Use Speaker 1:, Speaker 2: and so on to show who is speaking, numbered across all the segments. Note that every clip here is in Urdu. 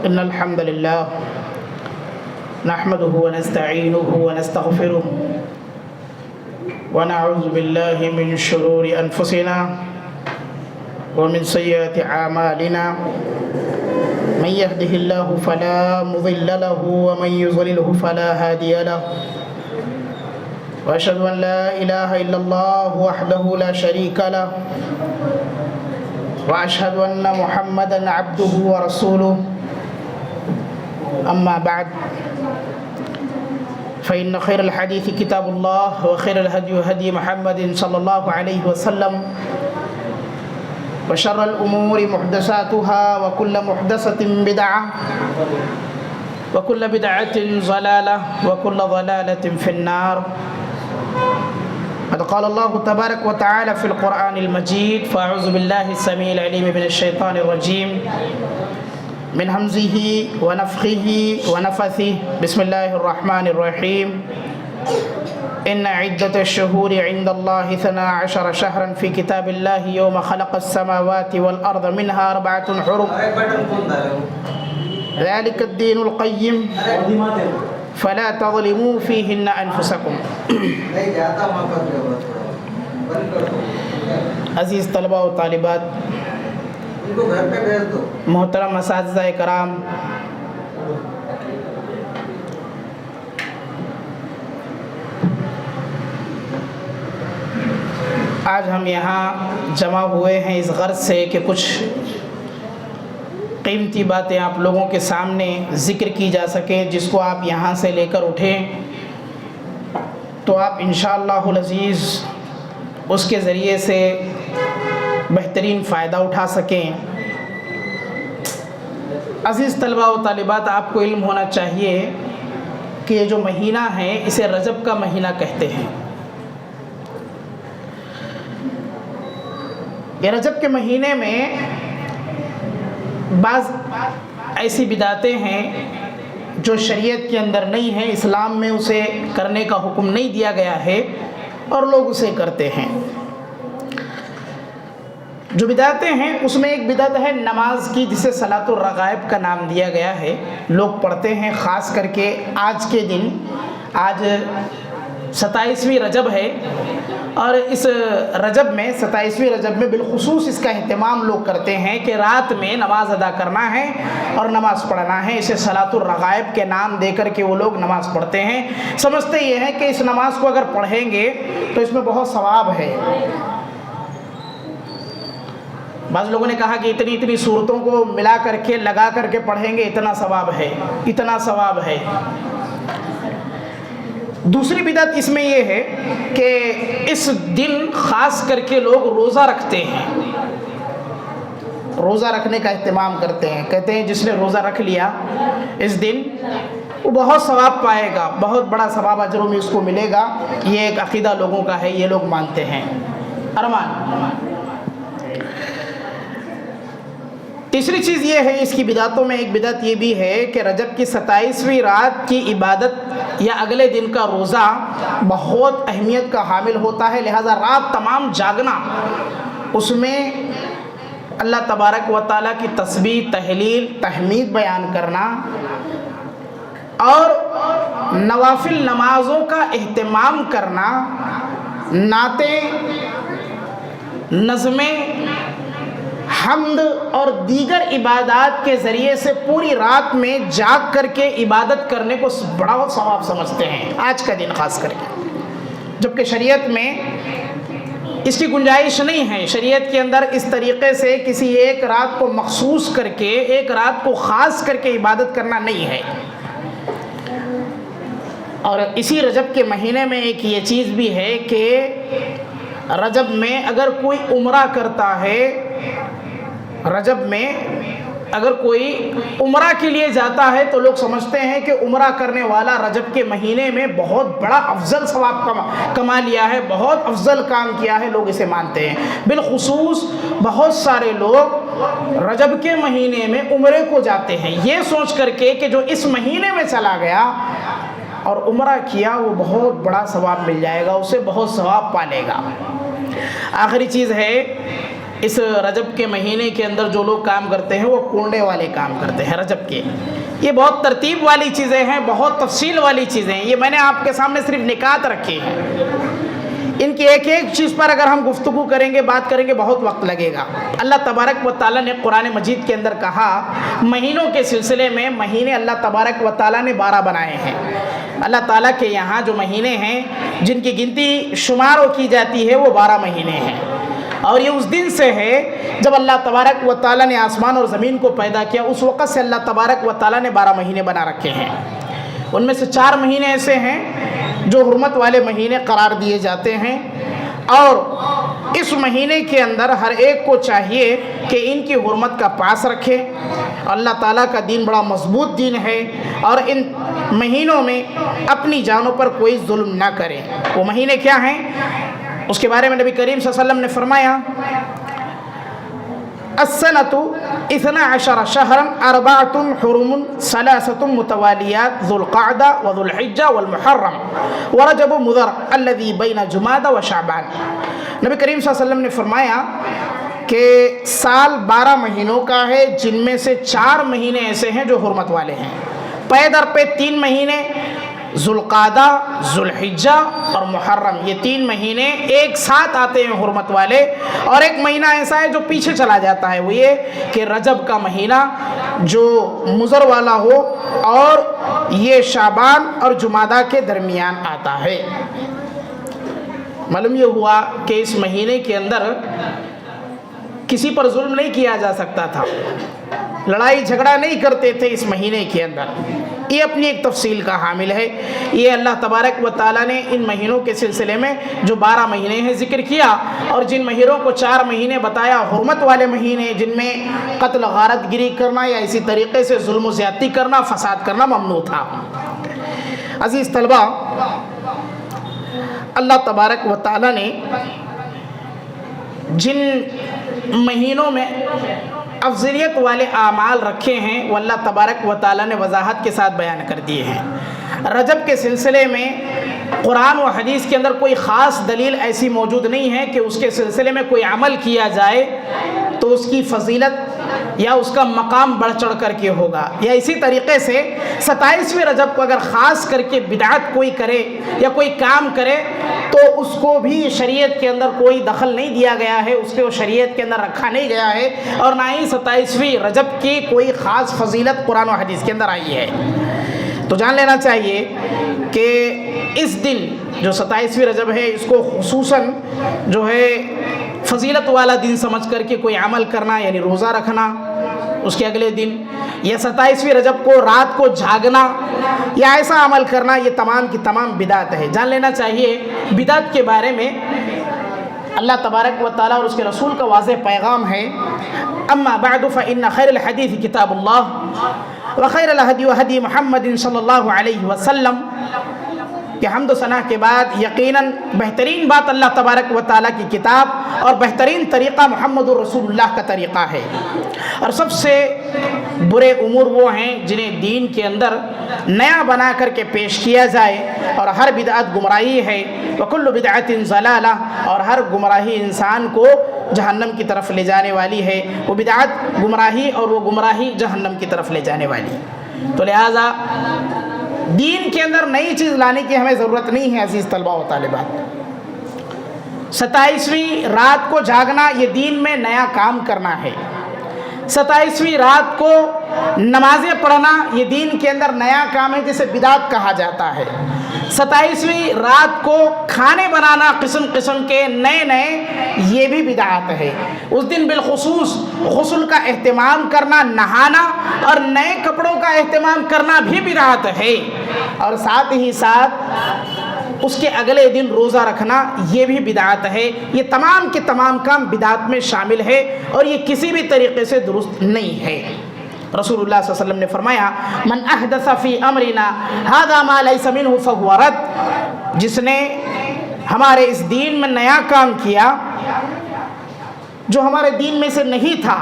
Speaker 1: إن الحمد لله نحمده ونستعينه ونستغفره ونعوذ بالله من شرور أنفسنا ومن سيئات أعمالنا من يهده الله فلا مضل له ومن يضلله فلا هادي له وأشهد أن لا إله إلا الله وحده لا شريك له وأشهد أن محمدا عبده ورسوله أما بعد فإن خير الحديث كتاب الله وخير الهدي هدي محمد صلى الله عليه وسلم وشر الأمور محدثاتها وكل محدثة بدعة وكل بدعة ضلالة وكل ضلالة في النار. قد قال الله تبارك وتعالى في القرآن المجيد فأعوذ بالله السميع العليم من الشيطان الرجيم من همزه ونفخه ونفثه بسم الله الرحمن الرحيم إن عدة الشهور عند الله 12 شهرا في كتاب الله يوم خلق السماوات والأرض منها 4 حرم ذلك الدين القيم فلا تظلموا فيهن أنفسكم. عزیز طلباء و طالبات، محترم اساتذہ کرام، آج ہم یہاں جمع ہوئے ہیں اس غرض سے کہ کچھ قیمتی باتیں آپ لوگوں کے سامنے ذکر کی جا سکیں، جس کو آپ یہاں سے لے کر اٹھیں تو آپ انشاءاللہ العزیز اس کے ذریعے سے بہترین فائدہ اٹھا سکیں. عزیز طلباء و طالبات، آپ کو علم ہونا چاہیے کہ یہ جو مہینہ ہے اسے رجب کا مہینہ کہتے ہیں. یہ رجب کے مہینے میں بعض ایسی بدعتیں ہیں جو شریعت کے اندر نہیں ہیں، اسلام میں اسے کرنے کا حکم نہیں دیا گیا ہے اور لوگ اسے کرتے ہیں. جو بدعتیں ہیں اس میں ایک بدعت ہے نماز کی، جسے صلاۃ الرغائب کا نام دیا گیا ہے. لوگ پڑھتے ہیں، خاص کر کے آج کے دن، آج 27ویں رجب ہے اور اس رجب میں 27ویں رجب میں بالخصوص اس کا اہتمام لوگ کرتے ہیں کہ رات میں نماز ادا کرنا ہے اور نماز پڑھنا ہے. اسے صلاۃ الرغائب کے نام دے کر کے وہ لوگ نماز پڑھتے ہیں. سمجھتے یہ ہیں کہ اس نماز کو اگر پڑھیں گے تو اس میں بہت ثواب ہے. بعض لوگوں نے کہا کہ اتنی صورتوں کو ملا کر کے لگا کر کے پڑھیں گے اتنا ثواب ہے، اتنا ثواب ہے. دوسری بدعت اس میں یہ ہے کہ اس دن خاص کر کے لوگ روزہ رکھتے ہیں، روزہ رکھنے کا اہتمام کرتے ہیں. کہتے ہیں جس نے روزہ رکھ لیا اس دن وہ بہت ثواب پائے گا، بہت بڑا ثواب اجر میں اس کو ملے گا. یہ ایک عقیدہ لوگوں کا ہے، یہ لوگ مانتے ہیں. ارمان تیسری چیز یہ ہے اس کی بدعتوں میں، ایک بدعت یہ بھی ہے کہ رجب کی 27ویں رات کی عبادت یا اگلے دن کا روزہ بہت اہمیت کا حامل ہوتا ہے، لہذا رات تمام جاگنا، اس میں اللہ تبارک و تعالیٰ کی تسبیح، تہلیل، تحمید بیان کرنا اور نوافل نمازوں کا اہتمام کرنا، نعتیں، نظمیں، حمد اور دیگر عبادات کے ذریعے سے پوری رات میں جاگ کر کے عبادت کرنے کو بڑا ثواب سمجھتے ہیں آج کا دن خاص کر کے. جبکہ شریعت میں اس کی گنجائش نہیں ہے. شریعت کے اندر اس طریقے سے کسی ایک رات کو مخصوص کر کے، ایک رات کو خاص کر کے عبادت کرنا نہیں ہے. اور اسی رجب کے مہینے میں ایک یہ چیز بھی ہے کہ رجب میں اگر کوئی عمرہ کرتا ہے، رجب میں اگر کوئی عمرہ کے لیے جاتا ہے تو لوگ سمجھتے ہیں کہ عمرہ کرنے والا رجب کے مہینے میں بہت بڑا افضل ثواب کما لیا ہے، بہت افضل کام کیا ہے، لوگ اسے مانتے ہیں. بالخصوص بہت سارے لوگ رجب کے مہینے میں عمرے کو جاتے ہیں یہ سوچ کر کے کہ جو اس مہینے میں چلا گیا اور عمرہ کیا وہ بہت بڑا ثواب مل جائے گا، اسے بہت ثواب پالے گا. آخری چیز ہے اس رجب کے مہینے کے اندر جو لوگ کام کرتے ہیں وہ کونڈے والے کام کرتے ہیں رجب کے. یہ بہت ترتیب والی چیزیں ہیں، بہت تفصیل والی چیزیں ہیں. یہ میں نے آپ کے سامنے صرف نکات رکھی ہیں. ان کی ایک ایک چیز پر اگر ہم گفتگو کریں گے، بات کریں گے، بہت وقت لگے گا. اللہ تبارک و تعالیٰ نے قرآن مجید کے اندر کہا مہینوں کے سلسلے میں، مہینے اللہ تبارک و تعالیٰ نے 12 بنائے ہیں. اللہ تعالیٰ کے یہاں جو مہینے ہیں جن کی گنتی شمار کی جاتی ہے وہ 12 مہینے ہیں. اور یہ اس دن سے ہے جب اللہ تبارک و تعالیٰ نے آسمان اور زمین کو پیدا کیا، اس وقت سے اللہ تبارک و تعالیٰ نے 12 مہینے بنا رکھے ہیں. ان میں سے 4 مہینے ایسے ہیں جو حرمت والے مہینے قرار دیے جاتے ہیں، اور اس مہینے کے اندر ہر ایک کو چاہیے کہ ان کی حرمت کا پاس رکھے. اللہ تعالیٰ کا دین بڑا مضبوط دین ہے، اور ان مہینوں میں اپنی جانوں پر کوئی ظلم نہ کرے. وہ مہینے کیا ہیں اس کے بارے میں نبی کریم صلی اللہ علیہ وسلم نے فرمایا السنۃ 12 شہرا 4 حرم 3 متوالیات ذو القعدہ وذو الحجہ والمحرم ورجب مضر الذی بین جمادہ وشعبان. نبی کریم صلی اللہ علیہ وسلم نے فرمایا کہ سال 12 مہینوں کا ہے، جن میں سے 4 مہینے ایسے ہیں جو حرمت والے ہیں. پے در پہ 3 مہینے ذوالقعدہ، ذوالحجہ اور محرم، یہ 3 مہینے ایک ساتھ آتے ہیں حرمت والے. اور ایک مہینہ ایسا ہے جو پیچھے چلا جاتا ہے، وہ یہ کہ رجب کا مہینہ جو مضر والا ہو، اور یہ شعبان اور جمادہ کے درمیان آتا ہے. معلوم یہ ہوا کہ اس مہینے کے اندر کسی پر ظلم نہیں کیا جا سکتا تھا، لڑائی جھگڑا نہیں کرتے تھے اس مہینے کے اندر. یہ اپنی ایک تفصیل کا حامل ہے. یہ اللہ تبارک و تعالیٰ نے ان مہینوں کے سلسلے میں جو 12 مہینے ہیں ذکر کیا، اور جن مہینوں کو 4 مہینے بتایا حرمت والے مہینے، جن میں قتل، غارت گری کرنا یا اسی طریقے سے ظلم و زیادتی کرنا، فساد کرنا ممنوع تھا. عزیز طلبہ، اللہ تبارک و تعالیٰ نے جن مہینوں میں افضلیت والے اعمال رکھے ہیں وہ اللہ تبارک و تعالیٰ نے وضاحت کے ساتھ بیان کر دیے ہیں. رجب کے سلسلے میں قرآن و حدیث کے اندر کوئی خاص دلیل ایسی موجود نہیں ہے کہ اس کے سلسلے میں کوئی عمل کیا جائے تو اس کی فضیلت یا اس کا مقام بڑھ چڑھ کر کے ہوگا. یا اسی طریقے سے 27ویں رجب کو اگر خاص کر کے بدعت کوئی کرے یا کوئی کام کرے تو اس کو بھی شریعت کے اندر کوئی دخل نہیں دیا گیا ہے، اس کو شریعت کے اندر رکھا نہیں گیا ہے، اور نہ ہی 27ویں رجب کی کوئی خاص فضیلت قرآن و حدیث کے اندر آئی ہے. تو جان لینا چاہیے کہ اس دن جو 27ویں رجب ہے اس کو خصوصاً جو ہے فضیلت والا دن سمجھ کر کے کوئی عمل کرنا، یعنی روزہ رکھنا اس کے اگلے دن، یا 27ویں رجب کو رات کو جھاگنا یا ایسا عمل کرنا، یہ تمام کی تمام بدعت ہے. جان لینا چاہیے بدعت کے بارے میں اللہ تبارک و تعالیٰ اور اس کے رسول کا واضح پیغام ہے. اما بعد فإن خیر الحدیث کتاب اللہ وخیر الہدی ہدی محمد صلی اللہ علیہ وسلم. کہ حمد و ثنا کے بعد یقیناً بہترین بات اللہ تبارک و تعالیٰ کی کتاب اور بہترین طریقہ محمد رسول اللہ کا طریقہ ہے. اور سب سے برے امور وہ ہیں جنہیں دین کے اندر نیا بنا کر کے پیش کیا جائے، اور ہر بدعت گمراہی ہے. وکل بدعت ضلالہ، اور ہر گمراہی انسان کو جہنم کی طرف لے جانے والی ہے. وہ بدعت گمراہی اور وہ گمراہی جہنم کی طرف لے جانے والی. تو لہٰذا دین کے اندر نئی چیز لانے کی ہمیں ضرورت نہیں ہے. عزیز طلباء و طالبات، 27ویں رات کو جاگنا یہ دین میں نیا کام کرنا ہے. 27ویں رات کو نمازیں پڑھنا یہ دین کے اندر نیا کام ہے جسے بدعت کہا جاتا ہے. 27ویں رات کو کھانے بنانا قسم قسم کے نئے نئے یہ بھی بدعت ہے. اس دن بالخصوص غسل کا اہتمام کرنا، نہانا اور نئے کپڑوں کا اہتمام کرنا بھی بدعت ہے. اور ساتھ ہی ساتھ اس کے اگلے دن روزہ رکھنا یہ بھی بدعت ہے. یہ تمام کے تمام کام بدعت میں شامل ہے اور یہ کسی بھی طریقے سے درست نہیں ہے. رسول اللہ صلی اللہ علیہ وسلم نے فرمایا من احدث فی امرنا ھذا ما لیس منہ فہو رد. جس نے ہمارے اس دین میں نیا کام کیا جو ہمارے دین میں سے نہیں تھا،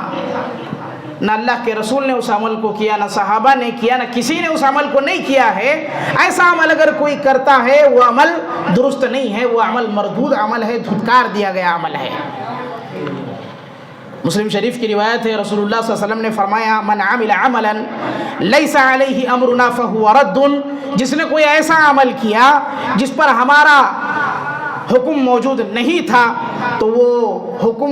Speaker 1: نہ اللہ کے رسول نے اس عمل کو کیا، نہ صحابہ نے کیا، نہ کسی نے اس عمل کو نہیں کیا ہے، ایسا عمل اگر کوئی کرتا ہے وہ عمل درست نہیں ہے، وہ عمل مردود عمل ہے، دھتکار دیا گیا عمل ہے. مسلم شریف کی روایت ہے، رسول اللہ صلی اللہ علیہ وسلم نے فرمایا من عمل عملا لیس علیہ امرنا فہو رد، جس نے کوئی ایسا عمل کیا جس پر ہمارا حکم موجود نہیں تھا تو وہ حکم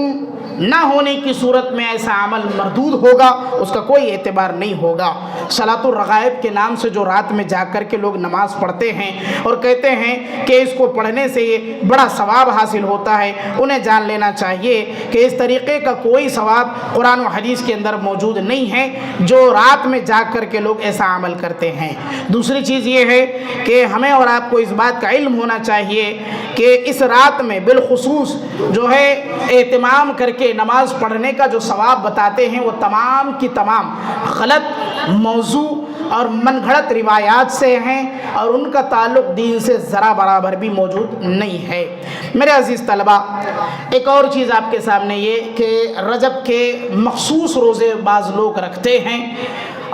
Speaker 1: نہ ہونے کی صورت میں ایسا عمل مردود ہوگا، اس کا کوئی اعتبار نہیں ہوگا۔ صلاۃ الرغائب کے نام سے جو رات میں جا کر کے لوگ نماز پڑھتے ہیں اور کہتے ہیں کہ اس کو پڑھنے سے یہ بڑا ثواب حاصل ہوتا ہے، انہیں جان لینا چاہیے کہ اس طریقے کا کوئی ثواب قرآن و حدیث کے اندر موجود نہیں ہے جو رات میں جا کر کے لوگ ایسا عمل کرتے ہیں۔ دوسری چیز یہ ہے کہ ہمیں اور آپ کو اس بات کا علم ہونا چاہیے کہ اس رات میں بالخصوص جو ہے اہتمام کر کے نماز پڑھنے کا جو ثواب بتاتے ہیں وہ تمام کی تمام غلط موضوع اور من گھڑت روایات سے ہیں اور ان کا تعلق دین سے ذرا برابر بھی موجود نہیں ہے۔ میرے عزیز طلبہ، ایک اور چیز آپ کے سامنے یہ کہ رجب کے مخصوص روزے بعض لوگ رکھتے ہیں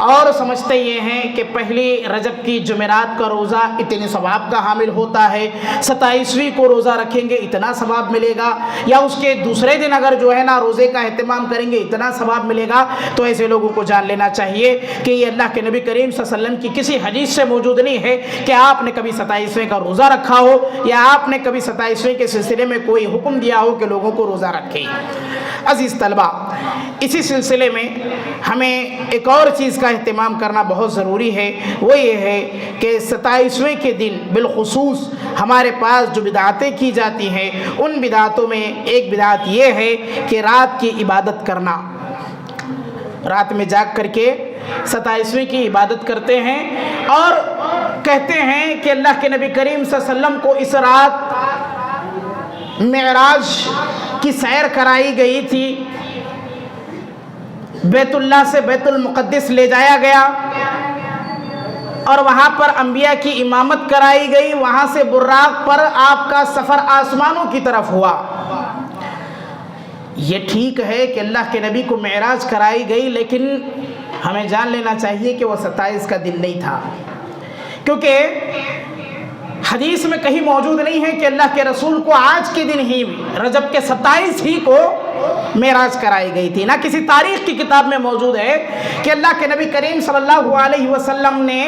Speaker 1: اور سمجھتے یہ ہیں کہ پہلی رجب کی جمعرات کا روزہ اتنے ثواب کا حامل ہوتا ہے، 27ویں کو روزہ رکھیں گے اتنا ثواب ملے گا، یا اس کے دوسرے دن اگر جو ہے نا روزے کا اہتمام کریں گے اتنا ثواب ملے گا۔ تو ایسے لوگوں کو جان لینا چاہیے کہ یہ اللہ کے نبی کریم صلی اللہ علیہ وسلم کی کسی حدیث سے موجود نہیں ہے کہ آپ نے کبھی 27ویں کا روزہ رکھا ہو یا آپ نے کبھی 27ویں کے سلسلے میں کوئی حکم دیا ہو کہ لوگوں کو روزہ رکھیں۔ عزیز طلبہ، اسی سلسلے میں ہمیں ایک اور چیز کا اہتمام کرنا بہت ضروری ہے، وہ یہ ہے کہ 27ویں کے دن بالخصوص ہمارے پاس جو بدعتیں کی جاتی ہیں ان بدعتوں میں ایک بدعت یہ ہے کہ رات کی عبادت کرنا، رات میں جاگ کر کے 27ویں کی عبادت کرتے ہیں اور کہتے ہیں کہ اللہ کے نبی کریم صلی اللہ علیہ وسلم کو اس رات معراج کی سیر کرائی گئی تھی، بیت اللہ سے بیت المقدس لے جایا گیا اور وہاں پر انبیاء کی امامت کرائی گئی، وہاں سے براق پر آپ کا سفر آسمانوں کی طرف ہوا۔ یہ ٹھیک ہے کہ اللہ کے نبی کو معراج کرائی گئی، لیکن ہمیں جان لینا چاہیے کہ وہ 27 کا دن نہیں تھا، کیونکہ حدیث میں کہیں موجود نہیں ہے کہ اللہ کے رسول کو آج کے دن ہی رجب کے 27 ہی کو معراج کرائی گئی تھی۔ نہ کسی تاریخ کی کتاب میں موجود ہے کہ اللہ کے نبی کریم صلی اللہ علیہ وسلم نے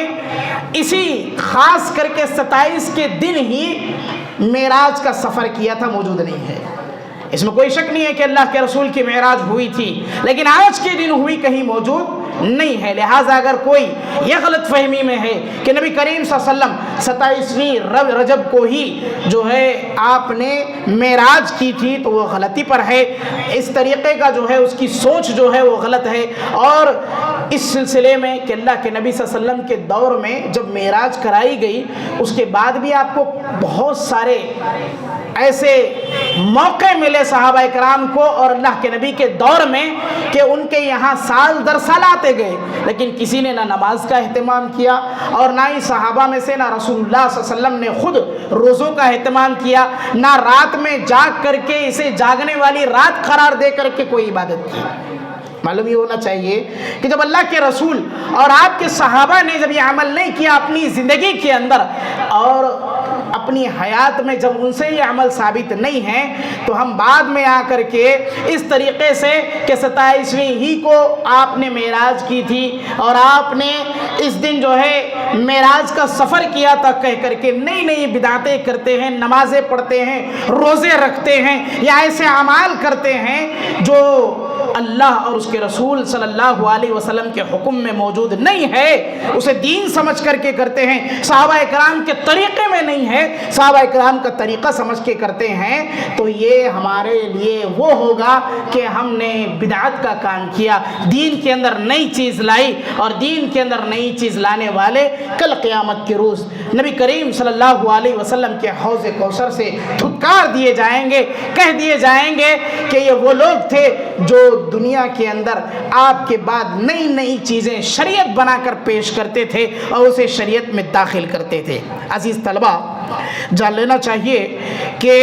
Speaker 1: اسی خاص کر کے 27 کے دن ہی معراج کا سفر کیا تھا، موجود نہیں ہے۔ اس میں کوئی شک نہیں ہے کہ اللہ کے رسول کی معراج ہوئی تھی، لیکن آج کے دن ہوئی کہیں موجود نہیں ہے۔ لہٰذا اگر کوئی یہ غلط فہمی میں ہے کہ نبی کریم صلی اللہ علیہ وسلم 27ویں رجب کو ہی جو ہے آپ نے معراج کی تھی تو وہ غلطی پر ہے، اس طریقے کا جو ہے اس کی سوچ جو ہے وہ غلط ہے۔ اور اس سلسلے میں کہ اللہ کے نبی صلی اللہ علیہ وسلم کے دور میں جب معراج کرائی گئی اس کے بعد بھی آپ کو بہت سارے ایسے موقع ملے صحابہ کرام کو اور اللہ کے نبی کے دور میں کہ ان کے یہاں سال در سال آتے گئے، لیکن کسی نے نہ نماز کا اہتمام کیا اور نہ ہی صحابہ میں سے نہ رسول اللہ صلی اللہ علیہ وسلم نے خود روزوں کا اہتمام کیا، نہ رات میں جاگ کر کے اسے جاگنے والی رات قرار دے کر کے کوئی عبادت کی۔ معلوم یہ ہونا چاہیے کہ جب اللہ کے رسول اور آپ کے صحابہ نے جب یہ عمل نہیں کیا اپنی زندگی کے اندر اور اپنی حیات میں جب ان سے یہ عمل ثابت نہیں ہے تو ہم بعد میں آ کر کے اس طریقے سے کہ 27ویں ہی کو آپ نے معراج کی تھی اور آپ نے اس دن جو ہے معراج کا سفر کیا تھا کہہ کر کے نئی نئی بدعتیں کرتے ہیں، نمازیں پڑھتے ہیں، روزے رکھتے ہیں یا ایسے اعمال کرتے ہیں جو اللہ اور اس کے رسول صلی اللہ علیہ وسلم کے حکم میں موجود نہیں ہے، اسے دین سمجھ کر کے کرتے ہیں، صحابہ اکرام کے طریقے میں نہیں ہے، صحابہ اکرام کا طریقہ سمجھ کے کرتے ہیں، تو یہ ہمارے لیے وہ ہوگا کہ ہم نے بدعت کا کام کیا، دین کے اندر نئی چیز لائی، اور دین کے اندر نئی چیز لانے والے کل قیامت کے روز نبی کریم صلی اللہ علیہ وسلم کے حوض کوثر سے دھتکار دیے جائیں گے، کہہ دیے جائیں گے کہ یہ وہ لوگ تھے جو دنیا کے اندر آپ کے بعد نئی نئی چیزیں شریعت بنا کر پیش کرتے تھے اور اسے شریعت میں داخل کرتے تھے۔ عزیز طلبہ، جان لینا چاہیے کہ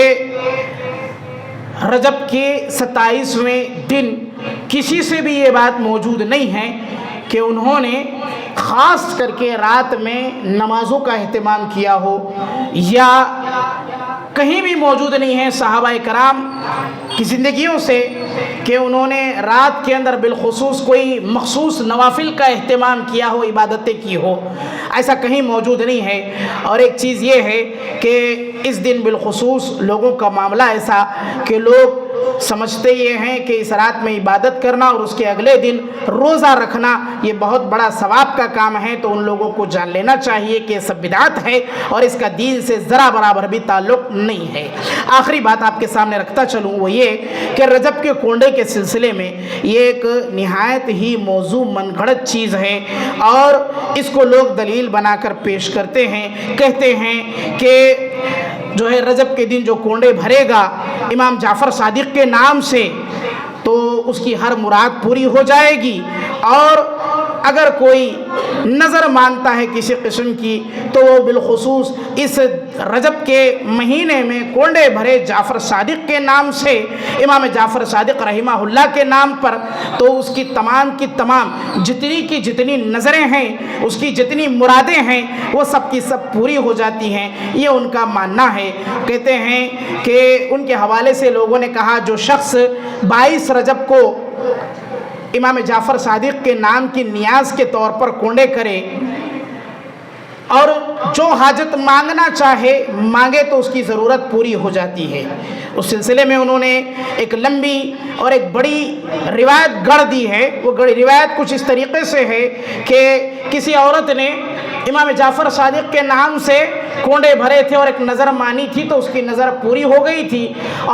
Speaker 1: رجب کے 27ویں دن کسی سے بھی یہ بات موجود نہیں ہے کہ انہوں نے خاص کر کے رات میں نمازوں کا اہتمام کیا ہو، یا کہیں بھی موجود نہیں ہے صحابہ کرام کی زندگیوں سے کہ انہوں نے رات کے اندر بالخصوص کوئی مخصوص نوافل کا اہتمام کیا ہو، عبادتیں کی ہو، ایسا کہیں موجود نہیں ہے۔ اور ایک چیز یہ ہے کہ اس دن بالخصوص لوگوں کا معاملہ ایسا کہ لوگ سمجھتے یہ ہیں کہ اس رات میں عبادت کرنا اور اس کے اگلے دن روزہ رکھنا یہ بہت بڑا ثواب کا کام ہے، تو ان لوگوں کو جان لینا چاہیے کہ یہ سب بدعت ہے اور اس کا دین سے ذرا برابر بھی تعلق نہیں ہے۔ آخری بات آپ کے سامنے رکھتا چلوں وہ یہ کہ رجب کے کونڈے کے سلسلے میں یہ ایک نہایت ہی موضوع من گھڑت چیز ہے، اور اس کو لوگ دلیل بنا کر پیش کرتے ہیں، کہتے ہیں کہ جو ہے رجب کے دن جو کونڈے بھرے گا امام جعفر صادق کے نام سے تو اس کی ہر مراد پوری ہو جائے گی، اور اگر کوئی نظر مانتا ہے کسی قسم کی تو وہ بالخصوص اس رجب کے مہینے میں کونڈے بھرے جعفر صادق کے نام سے، امام جعفر صادق رحمہ اللہ کے نام پر، تو اس کی تمام جتنی کی جتنی نظریں ہیں، اس کی جتنی مرادیں ہیں وہ سب کی سب پوری ہو جاتی ہیں۔ یہ ان کا ماننا ہے۔ کہتے ہیں کہ ان کے حوالے سے لوگوں نے کہا جو شخص 22 رجب کو امام جعفر صادق کے نام کی نیاز کے طور پر کونڈے کرے اور جو حاجت مانگنا چاہے مانگے تو اس کی ضرورت پوری ہو جاتی ہے۔ اس سلسلے میں انہوں نے ایک لمبی اور ایک بڑی روایت گڑھ دی ہے۔ وہ روایت کچھ اس طریقے سے ہے کہ کسی عورت نے امام جعفر صادق کے نام سے کونڈے بھرے تھے اور ایک نظر مانی تھی، تو اس کی نظر پوری ہو گئی تھی،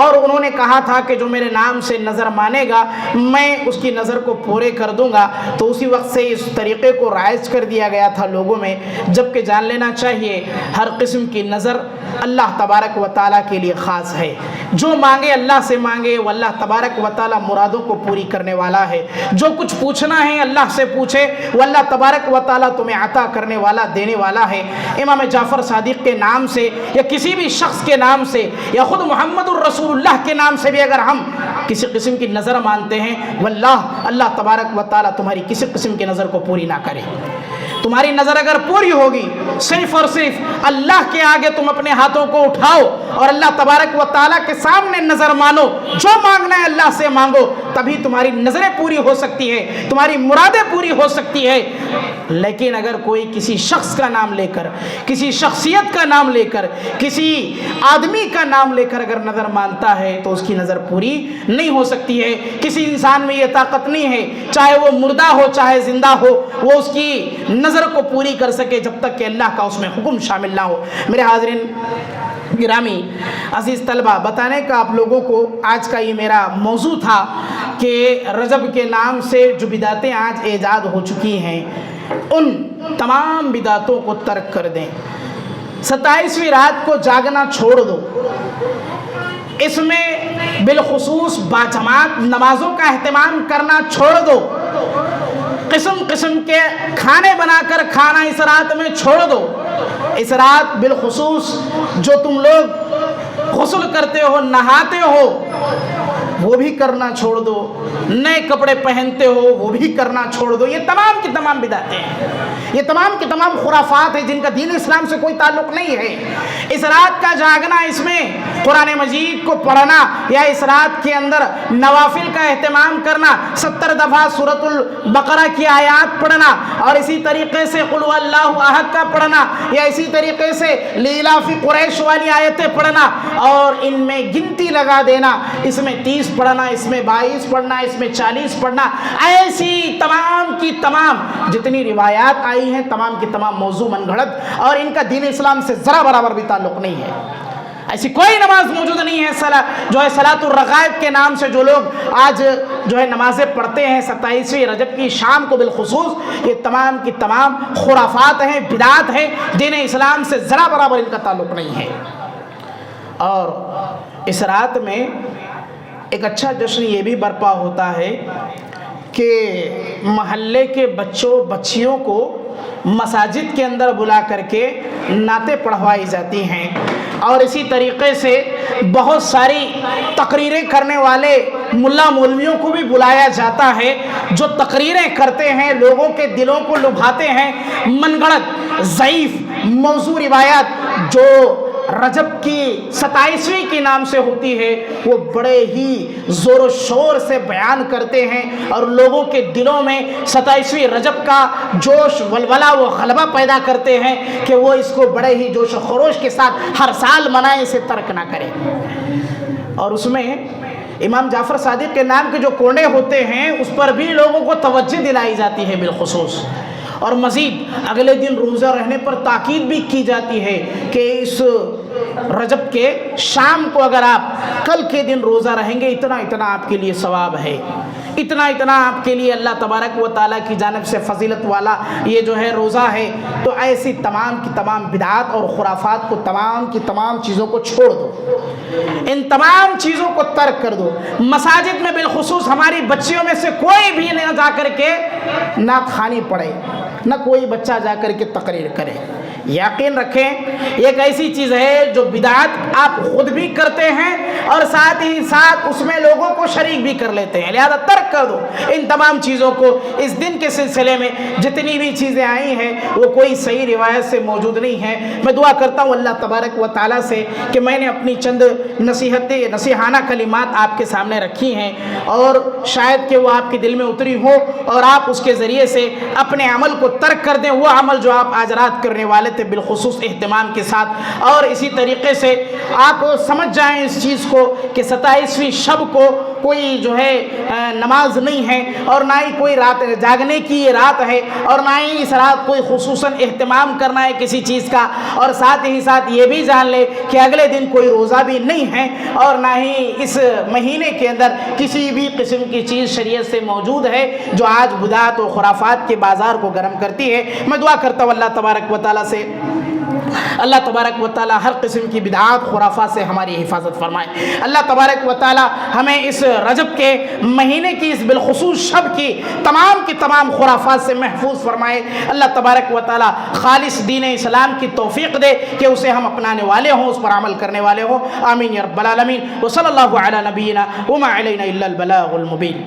Speaker 1: اور انہوں نے کہا تھا کہ جو میرے نام سے نظر مانے گا میں اس کی نظر کو پورے کر دوں گا۔ تو اسی وقت سے اس طریقے کو رائج کر دیا گیا تھا لوگوں میں، جبکہ جان لینا چاہیے ہر قسم کی نظر اللہ تبارک و تعالیٰ کے لیے خاص ہے۔ جو مانگے اللہ سے مانگے، وہ اللہ تبارک و تعالیٰ مرادوں کو پوری کرنے والا ہے۔ جو کچھ پوچھنا ہے اللہ سے پوچھے، وہ اللہ تبارک و تعالیٰ تمہیں عطا کرنے والا، دینے والا ہے۔ امام جعفر صادق کے نام سے یا کسی بھی شخص کے نام سے یا خود محمد الرسول اللہ کے نام سے بھی اگر ہم کسی قسم کی نظر مانتے ہیں، واللہ اللہ تبارک و تعالیٰ تمہاری کسی قسم کی نظر کو پوری نہ کرے۔ تمہاری نظر اگر پوری ہوگی، صرف اور صرف اللہ کے آگے تم اپنے ہاتھوں کو اٹھاؤ اور اللہ تبارک و تعالیٰ کے سامنے نظر مانو، جو مانگنا ہے اللہ سے مانگو، تبھی تمہاری نظریں پوری ہو سکتی ہے، تمہاری مرادیں پوری ہو سکتی ہے۔ لیکن اگر کوئی کسی شخص کا نام لے کر، کسی شخصیت کا نام لے کر، کسی آدمی کا نام لے کر اگر نظر مانتا ہے تو اس کی نظر پوری نہیں ہو سکتی ہے۔ کسی انسان میں یہ طاقت نہیں ہے، چاہے وہ مردہ ہو چاہے زندہ ہو، وہ اس کی نظر کو پوری کر سکے جب تک کہ اللہ کا اس میں حکم شامل نہ ہو۔ میرے حاضرین گرامی عزیز طلبہ، بتانے کا آپ لوگوں کو آج کا یہ میرا موضوع تھا کہ رجب کے نام سے جو بدعتیں آج ایجاد ہو چکی ہیں ان تمام بدعتوں کو ترک کر دیں۔ 27ویں رات کو جاگنا چھوڑ دو، اس میں بالخصوص باجماعت نمازوں کا اہتمام کرنا چھوڑ دو، قسم قسم کے کھانے بنا کر کھانا اس رات میں چھوڑ دو۔ اس رات بالخصوص جو تم لوگ غسل کرتے ہو، نہاتے ہو، وہ بھی کرنا چھوڑ دو، نئے کپڑے پہنتے ہو وہ بھی کرنا چھوڑ دو۔ یہ تمام کی تمام بدعتیں ہیں، یہ تمام کی تمام خرافات ہیں جن کا دین اسلام سے کوئی تعلق نہیں ہے۔ اس رات کا جاگنا، اس میں قرآن مجید کو پڑھنا یا اس رات کے اندر نوافل کا اہتمام کرنا، 70 دفعہ سورۃ البقرہ کی آیات پڑھنا اور اسی طریقے سے قل هو اللہ احد کا پڑھنا یا اسی طریقے سے لیلاف قریش والی آیتیں پڑھنا اور ان میں گنتی لگا دینا، اس میں 30 پڑھنا، اس میں 22 پڑھنا، اس میں 40 پڑھنا، ایسی تمام کی تمام جتنی روایات آئی ہیں تمام کی تمام موضوع من گھڑت اور ان کا دین اسلام سے ذرا برابر بھی تعلق نہیں ہے۔ ایسی کوئی نماز موجود نہیں ہے جو ہے صلاۃ الرغائب کے نام سے جو لوگ آج جو ہے نمازیں پڑھتے ہیں 27ویں رجب کی شام کو بالخصوص، یہ تمام کی تمام خرافات ہیں، بدعات ہیں، دین اسلام سے ذرا برابر ان کا تعلق نہیں ہے۔ اور اس رات میں ایک اچھا جشن یہ بھی برپا ہوتا ہے کہ محلے کے بچوں بچیوں کو مساجد کے اندر بلا کر کے نعتیں پڑھوائی جاتی ہیں اور اسی طریقے سے بہت ساری تقریریں کرنے والے ملا مولویوں کو بھی بلایا جاتا ہے جو تقریریں کرتے ہیں، لوگوں کے دلوں کو لبھاتے ہیں، من گھڑت ضعیف موضوع روایات جو رجب کی 27ویں کے نام سے ہوتی ہے وہ بڑے ہی زور و شور سے بیان کرتے ہیں اور لوگوں کے دلوں میں 27ویں رجب کا جوش ولولہ و غلبہ پیدا کرتے ہیں کہ وہ اس کو بڑے ہی جوش و خروش کے ساتھ ہر سال منائیں، اسے ترک نہ کریں۔ اور اس میں امام جعفر صادق کے نام کے جو کوڑے ہوتے ہیں اس پر بھی لوگوں کو توجہ دلائی جاتی ہے بالخصوص، اور مزید اگلے دن روزہ رہنے پر تاکید بھی کی جاتی ہے کہ اس رجب کے شام کو اگر آپ کل کے دن روزہ رہیں گے اتنا اتنا آپ کے لیے ثواب ہے، اتنا اتنا آپ کے لیے اللہ تبارک و تعالیٰ کی جانب سے فضیلت والا یہ جو ہے روزہ ہے۔ تو ایسی تمام کی تمام بدعات اور خرافات کو، تمام کی تمام چیزوں کو چھوڑ دو، ان تمام چیزوں کو ترک کر دو۔ مساجد میں بالخصوص ہماری بچیوں میں سے کوئی بھی نہ جا کر کے نعت خوانی پڑھے، نہ کوئی بچہ جا کر کے تقریر کرے۔ یقین رکھیں ایک ایسی چیز ہے جو بدعات آپ خود بھی کرتے ہیں اور ساتھ ہی ساتھ اس میں لوگوں کو شریک بھی کر لیتے ہیں، لہذا ترک کر دو ان تمام چیزوں کو۔ اس دن کے سلسلے میں جتنی بھی چیزیں آئی ہیں وہ کوئی صحیح روایت سے موجود نہیں ہیں۔ میں دعا کرتا ہوں اللہ تبارک و تعالیٰ سے کہ میں نے اپنی چند نصیحانہ کلمات آپ کے سامنے رکھی ہیں اور شاید کہ وہ آپ کے دل میں اتری ہو اور آپ اس کے ذریعے سے اپنے عمل کو ترک کر دیں، وہ عمل جو آپ آج رات کرنے والے تھے بالخصوص اہتمام کے ساتھ، اور اسی طریقے سے آپ سمجھ جائیں اس چیز کو کہ 27ویں شب کو کوئی جو ہے نماز نہیں ہے اور نہ ہی کوئی رات جاگنے کی یہ رات ہے اور نہ ہی اس رات کوئی خصوصاً اہتمام کرنا ہے کسی چیز کا، اور ساتھ ہی ساتھ یہ بھی جان لے کہ اگلے دن کوئی روزہ بھی نہیں ہے اور نہ ہی اس مہینے کے اندر کسی بھی قسم کی چیز شریعت سے موجود ہے جو آج بدعات و خرافات کے بازار کو گرم کرتی ہے۔ میں دعا کرتا ہوں اللہ تبارک و تعالیٰ سے اللہ تبارک و تعالیٰ ہر قسم کی بدعات خرافات سے ہماری حفاظت فرمائے۔ اللہ تبارک و تعالیٰ ہمیں اس رجب کے مہینے کی اس بالخصوص شب کی تمام خرافات سے محفوظ فرمائے۔ اللہ تبارک و تعالیٰ خالص دین اسلام کی توفیق دے کہ اسے ہم اپنانے والے ہوں، اس پر عمل کرنے والے ہوں۔ آمین یا رب العالمین۔ وصلی اللہ علی نبینا وما علینا الا البلاغ المبین۔